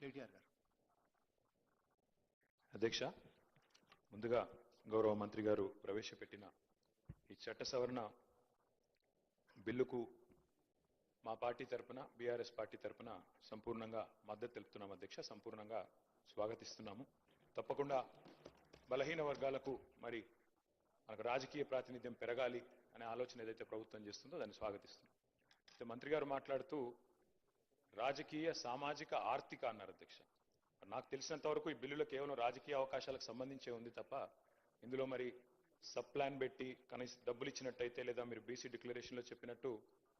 కేటీఆర్ గారు. అధ్యక్ష, ముందుగా గౌరవ మంత్రి గారు ప్రవేశపెట్టిన ఈ చట్ట సవరణ బిల్లుకు మా పార్టీ తరపున బీఆర్ఎస్ పార్టీ తరపున సంపూర్ణంగా మద్దతు తెలుపుతున్నాము అధ్యక్ష. సంపూర్ణంగా స్వాగతిస్తున్నాము. తప్పకుండా బలహీన వర్గాలకు మరి మనకు రాజకీయ ప్రాతినిధ్యం పెరగాలి అనే ఆలోచన ఏదైతే ప్రభుత్వం చేస్తుందో దాన్ని స్వాగతిస్తున్నాం. అయితే మంత్రి గారు మాట్లాడుతూ రాజకీయ, సామాజిక, ఆర్థిక అన్నారు అధ్యక్ష. నాకు తెలిసినంత వరకు ఈ బిల్లులో కేవలం రాజకీయ అవకాశాలకు సంబంధించే ఉంది తప్ప ఇందులో మరి సబ్ ప్లాన్ పెట్టి కనీసం డబ్బులు ఇచ్చినట్టయితే లేదా మీరు బీసీ డిక్లరేషన్లో చెప్పినట్టు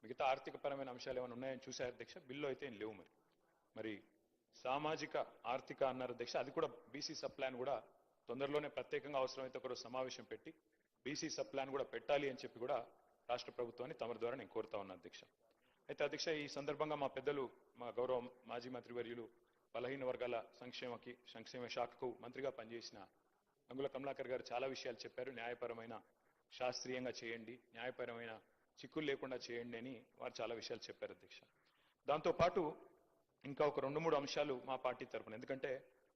మిగతా ఆర్థిక పరమైన అంశాలు ఏమైనా ఉన్నాయని చూశారు అధ్యక్ష. బిల్లు అయితే ఏం లేవు. మరి సామాజిక, ఆర్థిక అన్నారు అధ్యక్ష. అది కూడా బీసీ సబ్ ప్లాన్ కూడా తొందరలోనే ప్రత్యేకంగా అవసరమైతే ఒకరోజు సమావేశం పెట్టి బీసీ సబ్ ప్లాన్ కూడా పెట్టాలి అని చెప్పి కూడా రాష్ట్ర ప్రభుత్వాన్ని తమ ద్వారా నేను కోరుతా ఉన్నా అధ్యక్ష. అయితే అధ్యక్ష, ఈ సందర్భంగా మా పెద్దలు, మా గౌరవ మాజీ మంత్రివర్యులు బలహీన వర్గాల సంక్షేమ శాఖకు మంత్రిగా పనిచేసిన గంగుల కమలాకర్ గారు చాలా విషయాలు చెప్పారు. న్యాయపరమైన, శాస్త్రీయంగా చేయండి, న్యాయపరమైన చిక్కులు లేకుండా చేయండి అని వారు చాలా విషయాలు చెప్పారు అధ్యక్ష. దాంతోపాటు ఇంకా ఒక 2-3 అంశాలు మా పార్టీ తరఫున, ఎందుకంటే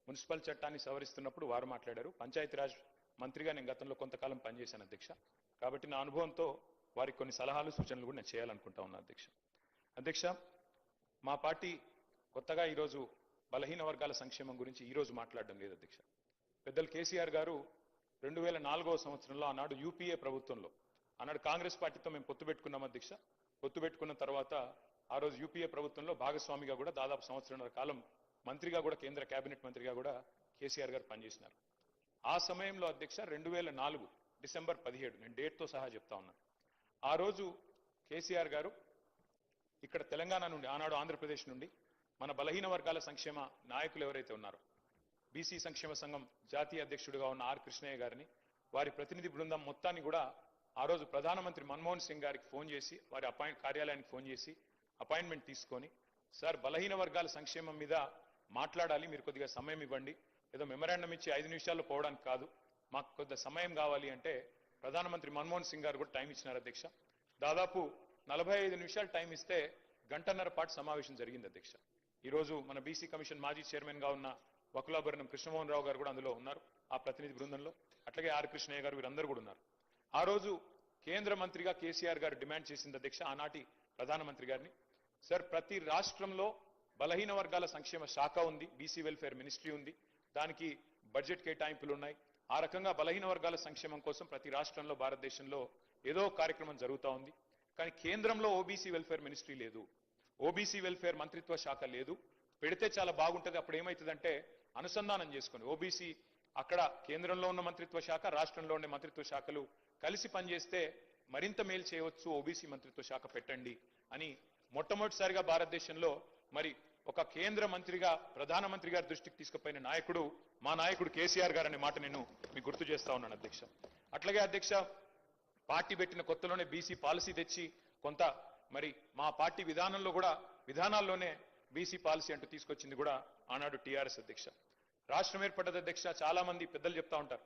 మున్సిపల్ చట్టాన్ని సవరిస్తున్నప్పుడు వారు మాట్లాడారు. పంచాయతీరాజ్ మంత్రిగా నేను గతంలో కొంతకాలం పనిచేశాను అధ్యక్ష. కాబట్టి నా అనుభవంతో వారికి కొన్ని సలహాలు, సూచనలు కూడా నేను చేయాలనుకుంటా ఉన్నా అధ్యక్ష. అధ్యక్ష, మా పార్టీ కొత్తగా ఈరోజు బలహీన వర్గాల సంక్షేమం గురించి ఈరోజు మాట్లాడడం లేదు అధ్యక్ష. పెద్దలు కేసీఆర్ గారు 2004వ సంవత్సరంలో ఆనాడు యూపీఏ ప్రభుత్వంలో, ఆనాడు కాంగ్రెస్ పార్టీతో మేము పొత్తు పెట్టుకున్నాం అధ్యక్ష. పొత్తు పెట్టుకున్న తర్వాత ఆ రోజు యూపీఏ ప్రభుత్వంలో భాగస్వామిగా కూడా దాదాపు 1.5 సంవత్సరాల కాలం మంత్రిగా కూడా, కేంద్ర కేబినెట్ మంత్రిగా కూడా కేసీఆర్ గారు పనిచేసినారు. ఆ సమయంలో అధ్యక్ష 2004 డిసెంబర్ 17, నేను డేట్తో సహా చెప్తా ఉన్నాను. ఆ రోజు కేసీఆర్ గారు ఇక్కడ తెలంగాణ నుండి, ఆనాడు ఆంధ్రప్రదేశ్ నుండి మన బలహీన వర్గాల సంక్షేమ నాయకులు ఎవరైతే ఉన్నారో, బీసీ సంక్షేమ సంఘం జాతీయ అధ్యక్షుడిగా ఉన్న ఆర్ కృష్ణయ్య గారిని, వారి ప్రతినిధి బృందం మొత్తాన్ని కూడా ఆ రోజు ప్రధానమంత్రి మన్మోహన్ సింగ్ గారికి ఫోన్ చేసి, వారి కార్యాలయానికి ఫోన్ చేసి అపాయింట్మెంట్ తీసుకొని, సార్ బలహీన వర్గాల సంక్షేమం మీద మాట్లాడాలి, మీరు కొద్దిగా సమయం ఇవ్వండి, ఏదో మెమరాండం ఇచ్చి 5 నిమిషాల్లో పోవడానికి కాదు, మాకు కొద్దిగా సమయం కావాలి అంటే ప్రధానమంత్రి మన్మోహన్ సింగ్ గారు కూడా టైం ఇచ్చినారు అధ్యక్ష. దాదాపు 45 నిమిషాలు టైం ఇస్తే 1.5 గంటల పాటు సమావేశం జరిగింది అధ్యక్ష. ఈరోజు మన బీసీ కమిషన్ మాజీ చైర్మన్ గా ఉన్న వకులాభరణం కృష్ణమోహన్ రావు గారు కూడా అందులో ఉన్నారు, ఆ ప్రతినిధి బృందంలో. అట్లాగే ఆర్ కృష్ణయ్య గారు, వీరందరూ కూడా ఉన్నారు. ఆ రోజు కేంద్ర మంత్రిగా కేసీఆర్ గారు డిమాండ్ చేసింది అధ్యక్ష, ఆనాటి ప్రధానమంత్రి గారిని, సార్ ప్రతి రాష్ట్రంలో బలహీన వర్గాల సంక్షేమ శాఖ ఉంది, బీసీ వెల్ఫేర్ మినిస్ట్రీ ఉంది, దానికి బడ్జెట్ కేటాయింపులు ఉన్నాయి. ఆ రకంగా బలహీన వర్గాల సంక్షేమం కోసం ప్రతి రాష్ట్రంలో, భారతదేశంలో ఏదో కార్యక్రమం జరుగుతూ ఉంది. కానీ కేంద్రంలో ఓబీసీ వెల్ఫేర్ మినిస్ట్రీ లేదు, ఓబీసీ వెల్ఫేర్ మంత్రిత్వ శాఖ లేదు. పెడితే చాలా బాగుంటుంది. అప్పుడు ఏమవుతుందంటే అనుసంధానం చేసుకుని ఓబీసీ అక్కడ కేంద్రంలో ఉన్న మంత్రిత్వ శాఖ, రాష్ట్రంలో ఉండే మంత్రిత్వ శాఖలు కలిసి పనిచేస్తే మరింత మేలు చేయవచ్చు, ఓబీసీ మంత్రిత్వ శాఖ పెట్టండి అని మొట్టమొదటిసారిగా భారతదేశంలో మరి ఒక కేంద్ర మంత్రిగా ప్రధానమంత్రి గారి దృష్టికి తీసుకుపోయిన నాయకుడు మా నాయకుడు కేసీఆర్ గారు అనే మాట నేను మీకు గుర్తు చేస్తా ఉన్నాను అధ్యక్ష. అట్లాగే అధ్యక్ష, పార్టీ పెట్టిన కొత్తలోనే బీసీ పాలసీ తెచ్చి కొంత మరి మా పార్టీ విధానాల్లోనే బీసీ పాలసీ అంటూ తీసుకొచ్చింది కూడా ఆనాడు టీఆర్ఎస్ అధ్యక్ష. రాష్ట్రం ఏర్పడ్డది అధ్యక్ష. చాలా మంది పెద్దలు చెప్తా ఉంటారు,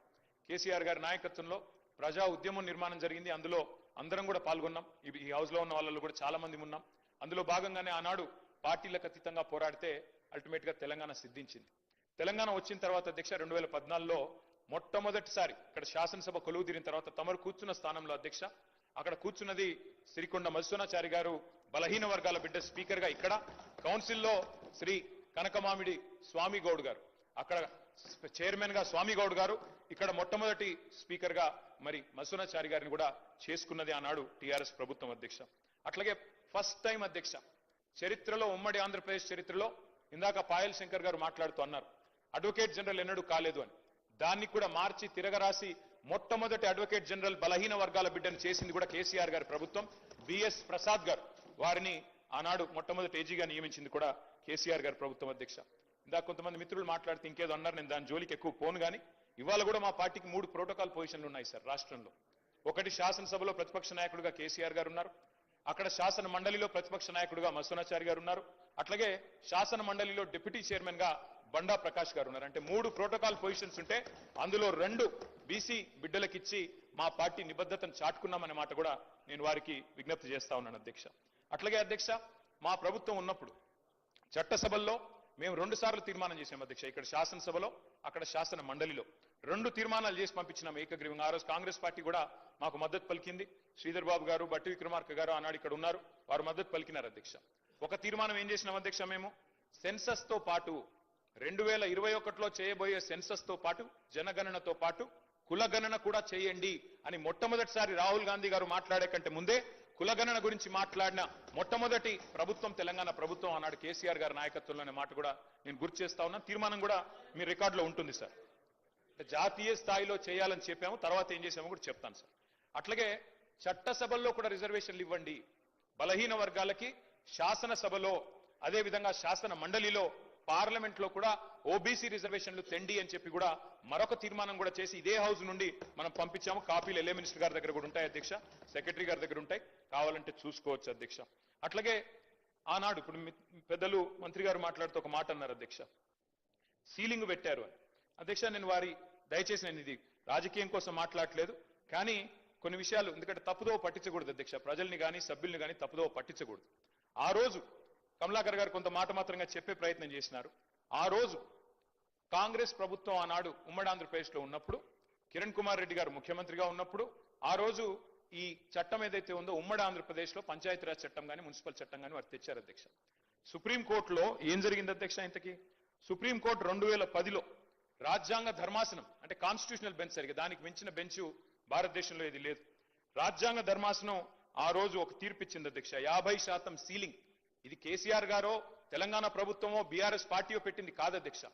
కేసీఆర్ గారి నాయకత్వంలో ప్రజా ఉద్యమం నిర్మాణం జరిగింది, అందులో అందరం కూడా పాల్గొన్నాం. ఈ హౌస్ లో ఉన్న వాళ్ళలో కూడా చాలా మంది ఉన్నాం. అందులో భాగంగానే ఆనాడు పార్టీలకు అతీతంగా పోరాడితే అల్టిమేట్ గా తెలంగాణ సిద్ధించింది. తెలంగాణ వచ్చిన తర్వాత అధ్యక్ష 2014లో మొట్టమొదటిసారి ఇక్కడ శాసనసభ కొలువు తీరిన తర్వాత తమరు కూర్చున్న స్థానంలో అధ్యక్ష, అక్కడ కూర్చున్నది శ్రీకొండ మధుసూనాచారి గారు, బలహీన వర్గాల బిడ్డ స్పీకర్ గా. ఇక్కడ కౌన్సిల్లో శ్రీ కనకమామిడి స్వామి గౌడ్ గారు, అక్కడ చైర్మన్ గా స్వామి గౌడ్ గారు, ఇక్కడ మొట్టమొదటి స్పీకర్ గా మరి మధుసూనాచారి గారిని కూడా చేసుకున్నది ఆనాడు టీఆర్ఎస్ ప్రభుత్వం అధ్యక్ష. అట్లాగే ఫస్ట్ టైం అధ్యక్ష చరిత్రలో, ఉమ్మడి ఆంధ్రప్రదేశ్ చరిత్రలో, ఇందాక పాయల్ శంకర్ గారు మాట్లాడుతూ అన్నారు అడ్వకేట్ జనరల్ ఎన్నడూ కాలేదు అని, దాన్ని కూడా మార్చి తిరగరాసి మొట్టమొదటి అడ్వకేట్ జనరల్ బలహీన వర్గాల బిడ్డను చేసింది కూడా కేసీఆర్ గారి ప్రభుత్వం. బిఎస్ ప్రసాద్ గారు, వారిని ఆనాడు మొట్టమొదటి ఏజీగా నియమించింది కూడా కేసీఆర్ గారి ప్రభుత్వం అధ్యక్ష. ఇందాక కొంతమంది మిత్రులు మాట్లాడితే ఇంకేదో అన్నారు, నేను దాని జోలికి ఎక్కువ పోను. కానీ ఇవాళ కూడా మా పార్టీకి 3 ప్రోటోకాల్ పొజిషన్లు ఉన్నాయి సార్ రాష్ట్రంలో. ఒకటి, శాసనసభలో ప్రతిపక్ష నాయకుడిగా కేసీఆర్ గారు ఉన్నారు, అక్కడ శాసన మండలిలో ప్రతిపక్ష నాయకుడిగా మధుసూనాచారి గారు ఉన్నారు, అట్లాగే శాసన మండలిలో డిప్యూటీ చైర్మన్ గా బండా ప్రకాష్ గారు ఉన్నారు. అంటే 3 ప్రోటోకాల్ పొజిషన్స్ ఉంటే అందులో 2 బీసీ బిడ్డలకిచ్చి మా పార్టీ నిబద్ధతను చాటుకున్నామనే మాట కూడా నేను వారికి విజ్ఞప్తి చేస్తా ఉన్నాను అధ్యక్ష. అట్లాగే అధ్యక్ష, మా ప్రభుత్వం ఉన్నప్పుడు చట్టసభల్లో మేము 2 సార్లు తీర్మానం చేశాం అధ్యక్ష. ఇక్కడ శాసనసభలో, అక్కడ శాసన మండలిలో 2 తీర్మానాలు చేసి పంపించినాం ఏకగ్రీవంగా. ఆ రోజు కాంగ్రెస్ పార్టీ కూడా మాకు మద్దతు పలికింది. శ్రీధర్ బాబు గారు, బట్టి విక్రమార్క గారు ఆనాడు ఇక్కడ ఉన్నారు, వారు మద్దతు పలికినారు అధ్యక్ష. ఒక తీర్మానం ఏం చేసినాం అధ్యక్ష, మేము సెన్సస్ తో పాటు 2021లో చేయబోయే సెన్సస్ తో పాటు జనగణనతో పాటు కులగణన కూడా చేయండి అని మొట్టమొదటిసారి రాహుల్ గాంధీ గారు మాట్లాడే కంటే ముందే కులగణన గురించి మాట్లాడిన మొట్టమొదటి ప్రభుత్వం తెలంగాణ ప్రభుత్వం. ఆనాడు కేసీఆర్ గారి నాయకత్వంలోనే మాట కూడా నేను గుర్తు చేస్తా ఉన్నాను. తీర్మానం కూడా మీ రికార్డులో ఉంటుంది సార్. జాతీయ స్థాయిలో చేయాలని చెప్పాము, తర్వాత ఏం చేసామో కూడా చెప్తాను సార్. అట్లాగే చట్టసభల్లో కూడా రిజర్వేషన్లు ఇవ్వండి బలహీన వర్గాలకి. శాసనసభలో, అదేవిధంగా శాసన మండలిలో, పార్లమెంట్ లో కూడా ఓబీసీ రిజర్వేషన్లు తెండి అని చెప్పి కూడా మరొక తీర్మానం కూడా చేసి ఇదే హౌస్ నుండి మనం పంపించాము. కాపీలు ఎల్ఏ మినిస్టర్ గారి దగ్గర కూడా ఉంటాయి అధ్యక్ష, సెక్రటరీ గారి దగ్గర ఉంటాయి, కావాలంటే చూసుకోవచ్చు అధ్యక్ష. అట్లాగే ఆనాడు ఇప్పుడు పెద్దలు మంత్రి గారు మాట్లాడుతూ ఒక మాట అన్నారు అధ్యక్ష, సీలింగ్ పెట్టారు అని. అధ్యక్ష నేను దయచేసి నేను ఇది రాజకీయం కోసం మాట్లాడలేదు, కానీ కొన్ని విషయాలు ఎందుకంటే తప్పుదో పట్టించకూడదు అధ్యక్ష. ప్రజల్ని కానీ సభ్యుల్ని కానీ తప్పుదో పట్టించకూడదు. ఆ రోజు కమలాకర్ గారు కొంత మాట మాత్రంగా చెప్పే ప్రయత్నం చేసినారు. ఆ రోజు కాంగ్రెస్ ప్రభుత్వం ఆనాడు ఉమ్మడి ఆంధ్రప్రదేశ్లో ఉన్నప్పుడు, కిరణ్ కుమార్ రెడ్డి గారు ముఖ్యమంత్రిగా ఉన్నప్పుడు, ఆ రోజు ఈ చట్టం ఏదైతే ఉందో ఉమ్మడి ఆంధ్రప్రదేశ్లో పంచాయతీరాజ్ చట్టం కానీ మున్సిపల్ చట్టం కానీ వారు తెచ్చారు అధ్యక్ష. సుప్రీంకోర్టులో ఏం జరిగింది అధ్యక్ష ఇంతకీ? సుప్రీంకోర్టు 2010లో రాజ్యాంగ ధర్మాసనం అంటే కాన్స్టిట్యూషనల్ బెంచ్, సరిగా దానికి మించిన బెంచ్ భారతదేశంలో ఇది లేదు. రాజ్యాంగ ధర్మాసనం ఆ రోజు ఒక తీర్పిచ్చింది అధ్యక్ష, 50% సీలింగ్. ఇది కేసీఆర్ గారో తెలంగాణ ప్రభుత్వమో బీఆర్ఎస్ పార్టీయో పెట్టింది కాదు అధ్యక్ష.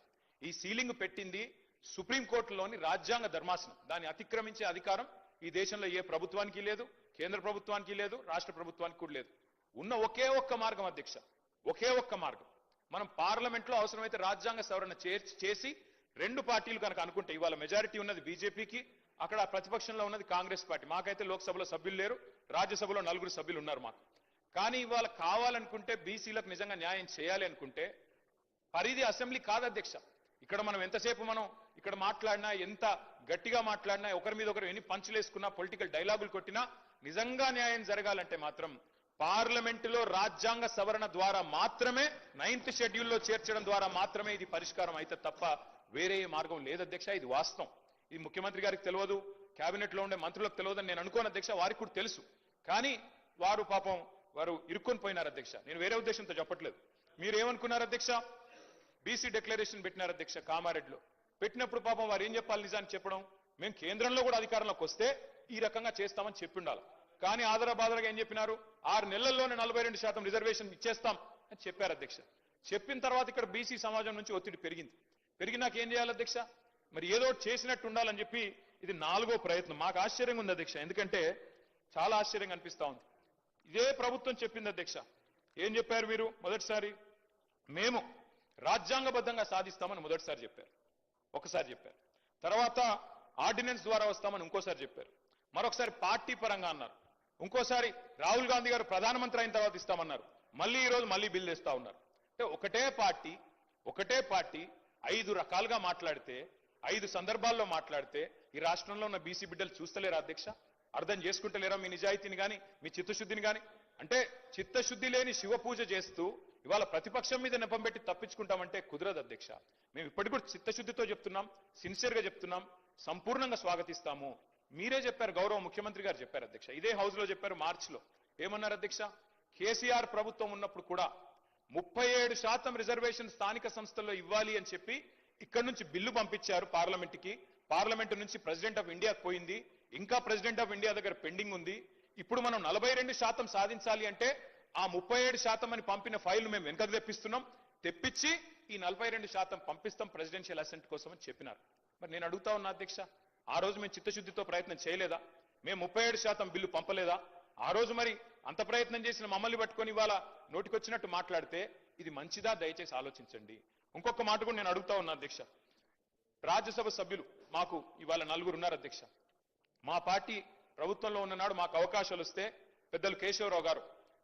ఈ సీలింగ్ పెట్టింది సుప్రీంకోర్టులోని రాజ్యాంగ ధర్మాసనం. దాన్ని అతిక్రమించే అధికారం ఈ దేశంలో ఏ ప్రభుత్వానికి లేదు, కేంద్ర ప్రభుత్వానికి లేదు, రాష్ట్ర ప్రభుత్వానికి కూడా లేదు. ఉన్న ఒకే ఒక్క మార్గం అధ్యక్ష, ఒకే ఒక్క మార్గం, మనం పార్లమెంట్ లో అవసరమైతే రాజ్యాంగ సవరణ చేసి 2 పార్టీలు కనుక అనుకుంటే, ఇవాళ మెజారిటీ ఉన్నది బీజేపీకి, అక్కడ ప్రతిపక్షంలో ఉన్నది కాంగ్రెస్ పార్టీ. మాకైతే లోక్సభలో సభ్యులు లేరు, రాజ్యసభలో 4 సభ్యులు ఉన్నారు మాకు. కానీ ఇవాళ కావాలనుకుంటే బీసీలకు నిజంగా న్యాయం చేయాలి అనుకుంటే పరిధి అసెంబ్లీ కాదు అధ్యక్ష. ఇక్కడ మనం ఎంతసేపు మనం ఇక్కడ మాట్లాడినా, ఎంత గట్టిగా మాట్లాడినా, ఒకరి మీద ఒకరు ఎన్ని పంచులేసుకున్నా, పొలిటికల్ డైలాగులు కొట్టినా, నిజంగా న్యాయం జరగాలంటే మాత్రం పార్లమెంటులో రాజ్యాంగ సవరణ ద్వారా మాత్రమే, 9th షెడ్యూల్లో చేర్చడం ద్వారా మాత్రమే ఇది పరిష్కారం అయితే తప్ప వేరే మార్గం లేదు అధ్యక్ష. ఇది వాస్తవం. ఇది ముఖ్యమంత్రి గారికి తెలియదు, కేబినెట్ లో ఉండే మంత్రులకు తెలియదు నేను అనుకోను అధ్యక్ష, వారికి కూడా తెలుసు. కానీ వారు పాపం వారు ఇరుక్కొని పోయినారు అధ్యక్ష. నేను వేరే ఉద్దేశంతో చెప్పట్లేదు. మీరు ఏమనుకున్నారు అధ్యక్ష? బీసీ డిక్లరేషన్ పెట్టినారు అధ్యక్ష కామారెడ్డిలో. పెట్టినప్పుడు పాపం వారు ఏం చెప్పాలి? నిజాన్ని చెప్పడం, మేము కేంద్రంలో కూడా అధికారంలోకి వస్తే ఈ రకంగా చేస్తామని చెప్పి ఉండాలి. కానీ ఆదరబాదరగా ఏం చెప్పినారు? 6 నెలల్లోనే 42% రిజర్వేషన్ ఇచ్చేస్తాం అని చెప్పారు అధ్యక్ష. చెప్పిన తర్వాత ఇక్కడ బీసీ సమాజం నుంచి ఒత్తిడి పెరిగింది. పెరిగినాక ఏం చేయాలి అధ్యక్ష? మరి ఏదో చేసినట్టు ఉండాలని చెప్పి ఇది 4వ ప్రయత్నం. మాకు ఆశ్చర్యంగా ఉంది అధ్యక్ష, ఎందుకంటే చాలా ఆశ్చర్యంగా అనిపిస్తా ఉంది. ఇదే ప్రభుత్వం చెప్పింది అధ్యక్ష. ఏం చెప్పారు మీరు? మొదటిసారి మేము రాజ్యాంగబద్ధంగా సాధిస్తామని మొదటిసారి చెప్పారు, ఒకసారి చెప్పారు. తర్వాత ఆర్డినెన్స్ ద్వారా వస్తామని ఇంకోసారి చెప్పారు. మరొకసారి పార్టీ పరంగా అన్నారు. ఇంకోసారి రాహుల్ గాంధీ గారు ప్రధానమంత్రి అయిన తర్వాత ఇస్తామన్నారు. మళ్ళీ ఈ రోజు మళ్ళీ బిల్లు తెస్తా ఉన్నారు. అంటే ఒకటే పార్టీ 5 రకాలుగా మాట్లాడితే, 5 సందర్భాల్లో మాట్లాడితే ఈ రాష్ట్రంలో ఉన్న బీసీ బిడ్డలు చూస్తలేరా అధ్యక్ష? అర్థం చేసుకుంటలేరా మీ నిజాయితీని కానీ, మీ చిత్తశుద్ధిని కానీ? అంటే చిత్తశుద్ధి లేని శివ పూజ చేస్తూ ఇవాళ ప్రతిపక్షం మీద నెపం పెట్టి తప్పించుకుంటామంటే కుదరదు అధ్యక్ష. మేము ఇప్పటికి కూడా చిత్తశుద్ధితో చెప్తున్నాం, సిన్సియర్గా చెప్తున్నాం, సంపూర్ణంగా స్వాగతిస్తాము. మీరే చెప్పారు, గౌరవ ముఖ్యమంత్రి గారు చెప్పారు అధ్యక్ష, ఇదే హౌస్ లో చెప్పారు మార్చిలో. ఏమన్నారు అధ్యక్ష? కేసీఆర్ ప్రభుత్వం ఉన్నప్పుడు కూడా 37% రిజర్వేషన్ స్థానిక సంస్థల్లో ఇవ్వాలి అని చెప్పి ఇక్కడ నుంచి బిల్లు పంపించారు పార్లమెంట్కి. పార్లమెంట్ నుంచి ప్రెసిడెంట్ ఆఫ్ ఇండియాకి పోయింది, ఇంకా ప్రెసిడెంట్ ఆఫ్ ఇండియా దగ్గర పెండింగ్ ఉంది. ఇప్పుడు మనం 42% సాధించాలి అంటే ఆ 37% అని పంపిన ఫైల్ మేము వెనకకు తెప్పించి ఈ 42% పంపిస్తాం ప్రెసిడెన్షియల్ అసెంట్ కోసం అని చెప్పినారు. మరి నేను అడుగుతా ఉన్నా అధ్యక్ష, ఆ రోజు మేము చిత్తశుద్ధితో ప్రయత్నం చేయలేదా? మేము 37% బిల్లు పంపలేదా? ఆ రోజు మరి అంత ప్రయత్నం చేసిన మమ్మల్ని పట్టుకొని ఇవాళ నోటికొచ్చినట్టు మాట్లాడితే ఇది మంచిదా? దయచేసి ఆలోచించండి. ఇంకొక మాట కూడా నేను అడుగుతా ఉన్నా అధ్యక్ష. రాజ్యసభ సభ్యులు మాకు ఇవాళ 4 ఉన్నారు అధ్యక్ష. మా పార్టీ ప్రభుత్వంలో ఉన్ననాడు మాకు అవకాశాలు వస్తే పెద్దలు కేశవరావు గారు,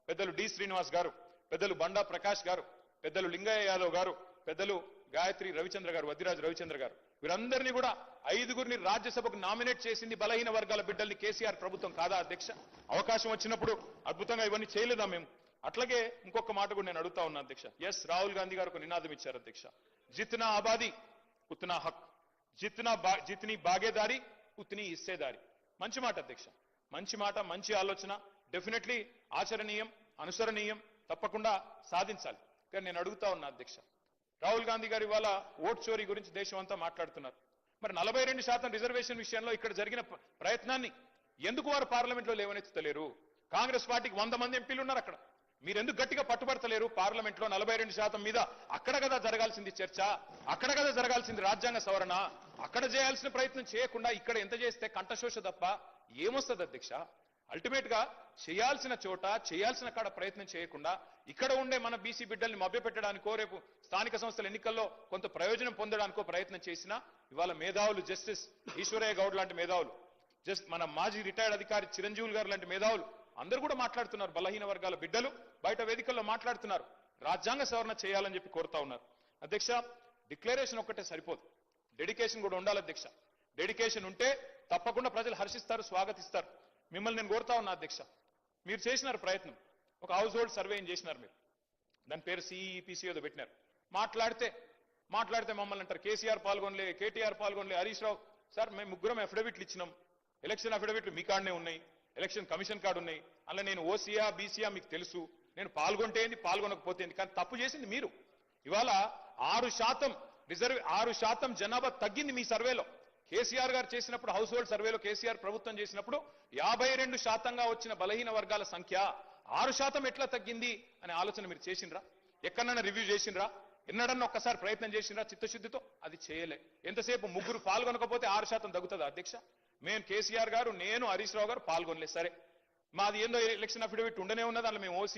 పెద్దలు డి శ్రీనివాస్ గారు, పెద్దలు బండా ప్రకాష్ గారు, పెద్దలు లింగయ్య యాదవ్ గారు, పెద్దలు గాయత్రి రవిచంద్ర గారు, వద్దిరాజు రవిచంద్ర గారు, వీరందరినీ కూడా 5గురిని రాజ్యసభకు నామినేట్ చేసింది బలహీన వర్గాల బిడ్డల్ని కేసీఆర్ ప్రభుత్వం కాదా అధ్యక్ష? అవకాశం వచ్చినప్పుడు అద్భుతంగా ఇవన్నీ చేయలేదా మేము? అట్లాగే ఇంకొక మాట కూడా నేను అడుగుతా ఉన్నా అధ్యక్ష. ఎస్, రాహుల్ గాంధీ గారు ఒక నినాదం ఇచ్చారు అధ్యక్ష. జిత్నా ఆబాదీ ఉత్నా హక్, జిత్నీ భాగేదారీ ఉత్నీ హిస్సేదారీ. మంచి మాట అధ్యక్ష, మంచి మాట, మంచి ఆలోచన, డెఫినెట్లీ ఆచరణీయం, అనుసరణీయం, తప్పకుండా సాధించాలి. కానీ నేను అడుగుతా ఉన్నా అధ్యక్ష, రాహుల్ గాంధీ గారు ఇవాళ ఓట్ చోరీ గురించి దేశం అంతా మాట్లాడుతున్నారు. మరి 42% రిజర్వేషన్ విషయంలో ఇక్కడ జరిగిన ప్రయత్నాన్ని ఎందుకు వారు పార్లమెంట్ లో లేవనెత్తలేరు? కాంగ్రెస్ పార్టీకి 100 మంది ఎంపీలు ఉన్నారు అక్కడ. మీరెందుకు గట్టిగా పట్టుబడతలేరు? పార్లమెంట్ లో 42% మీద అక్కడ కదా జరగాల్సింది చర్చ, అక్కడ కదా జరగాల్సింది రాజ్యాంగ సవరణ. అక్కడ చేయాల్సిన ప్రయత్నం చేయకుండా ఇక్కడ ఎంత చేస్తే కంఠశోష తప్ప ఏమొస్తుంది అధ్యక్ష? అల్టిమేట్ గా చేయాల్సిన చోట చేయాల్సిన కాడ ప్రయత్నం చేయకుండా ఇక్కడ ఉండే మన బీసీ బిడ్డల్ని మభ్యపెట్టడానికో రేపు స్థానిక సంస్థల ఎన్నికల్లో కొంత ప్రయోజనం పొందడానికో ప్రయత్నం చేసినా ఇవాళ మేధావులు, జస్టిస్ ఈశ్వరయ్య గౌడ్ లాంటి మేధావులు, మన మాజీ రిటైర్డ్ అధికారి చిరంజీవులు గారు లాంటి మేధావులు అందరూ కూడా మాట్లాడుతున్నారు. బలహీన వర్గాల బిడ్డలు బయట వేదికల్లో మాట్లాడుతున్నారు. రాజ్యాంగ సవరణ చేయాలని చెప్పి కోరుతా ఉన్నారు. అధ్యక్ష, డిక్లరేషన్ ఒక్కటే సరిపోదు, డెడికేషన్ కూడా ఉండాలి అధ్యక్ష. డెడికేషన్ ఉంటే తప్పకుండా ప్రజలు హర్షిస్తారు, స్వాగతిస్తారు. మిమ్మల్ని నేను కోరుతా ఉన్నా అధ్యక్ష, మీరు చేసినారు ప్రయత్నం, ఒక హౌస్ హోల్డ్ సర్వే చేసినారు మీరు, దాని పేరు సిఈపిసి ఏదో పెట్టినారు. మాట్లాడితే మమ్మల్ని అంటారు కేసీఆర్ పాల్గొనలే, కేటీఆర్ పాల్గొనలే, హరీష్ రావు. సార్ మేము ముగ్గురం అఫిడవిట్లు ఇచ్చినాం, ఎలక్షన్ అఫిడవిట్లు మీ కాడనే ఉన్నాయి, ఎలక్షన్ కమిషన్ కార్డు ఉన్నాయి. అలా నేను ఓసీయా బీసీయా మీకు తెలుసు, నేను పాల్గొంటే ఏంది పాల్గొనకపోతే ఏంది, కానీ తప్పు చేసింది మీరు. ఇవాళ 6% జనాభా తగ్గింది మీ సర్వేలో. కేసీఆర్ గారు చేసినప్పుడు హౌస్ హోల్డ్ సర్వేలో కేసీఆర్ ప్రభుత్వం చేసినప్పుడు 52%గా వచ్చిన బలహీన వర్గాల సంఖ్య 6% ఎట్లా తగ్గింది అనే ఆలోచన మీరు చేసిండ్రా? ఎక్కడన్నా రివ్యూ చేసిండ్రా? ఎన్నడన్నా ఒక్కసారి ప్రయత్నం చేసిండ్రా చిత్తశుద్ధితో? అది చేయలే. ఎంతసేపు ముగ్గురు పాల్గొనకపోతే 6% తగ్గుతుందా అధ్యక్ష? మేము కేసీఆర్ గారు, నేను, హరీష్ రావు గారు పాల్గొనలేదు. సరే, మాది ఏందో ఎలక్షన్ అఫిడవిట్ ఉండనే ఉన్నది, అందులో మేము ఓసీఆర్